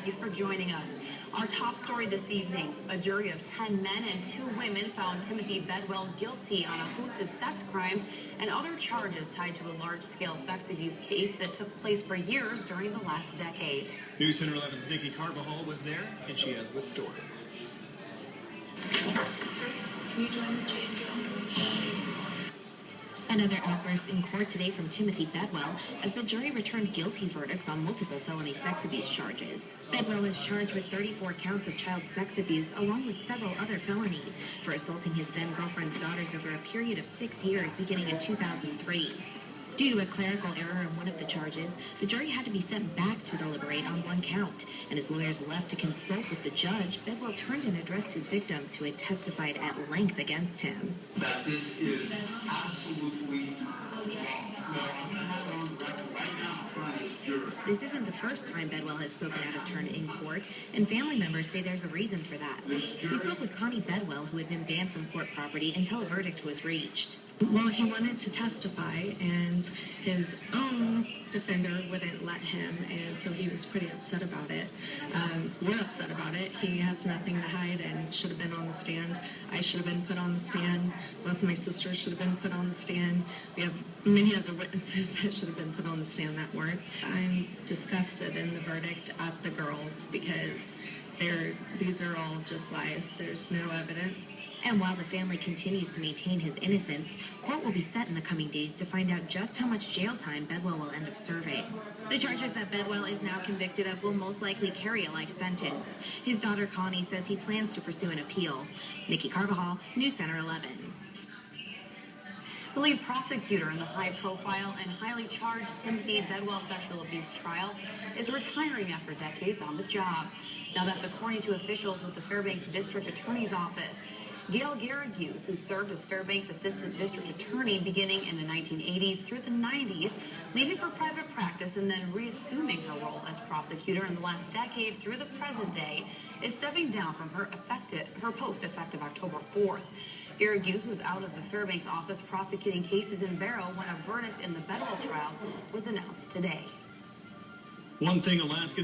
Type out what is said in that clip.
thank you for joining us. Our top story this evening, a jury of 10 men and 2 women found Timothy Bedwell guilty on a host of sex crimes and other charges tied to a large-scale sex abuse case that took place for years during the last decade. News Center 11's Gayle Garrigues was there, and she has the story. Sir, can you join us, Another outburst in court today from Timothy Bedwell as the jury returned guilty verdicts on multiple felony sex abuse charges. Bedwell is charged with 34 counts of child sex abuse along with several other felonies for assaulting his then-girlfriend's daughters over a period of 6 years beginning in 2003. Due to a clerical error in one of the charges, the jury had to be sent back to deliberate on one count, and as lawyers left to consult with the judge, Bedwell turned and addressed his victims who had testified at length against him. That this is absolutely This isn't the first time Bedwell has spoken out of turn in court, and family members say there's a reason for that. We spoke with Connie Bedwell, who had been banned from court property until a verdict was reached. Well, he wanted to testify, and his own defender wouldn't let him, and so he was pretty upset about it. We're upset about it. He has nothing to hide and should have been on the stand. I should have been put on the stand. Both my sisters should have been put on the stand. We have many other witnesses that should have been put on the stand that weren't. I'm disgusted in the verdict at the girls because these are all just lies. There's no evidence. And while the family continues to maintain his innocence, court will be set in the coming days to find out just how much jail time Bedwell will end up serving. The charges that Bedwell is now convicted of will most likely carry a life sentence. His daughter Connie says he plans to pursue an appeal. Gayle Garrigues, News Center 11. The lead prosecutor in the high-profile and highly charged Timothy Bedwell sexual abuse trial is retiring after decades on the job. Now that's according to officials with the Fairbanks District Attorney's Office. Gayle Garrigues, who served as Fairbanks Assistant District Attorney beginning in the 1980s through the 90s, leaving for private practice and then reassuming her role as prosecutor in the last decade through the present day, is stepping down from her post effective October 4th. Garrigues was out of the Fairbanks office prosecuting cases in Barrow when a verdict in the Bedwell trial was announced today. One thing Alaska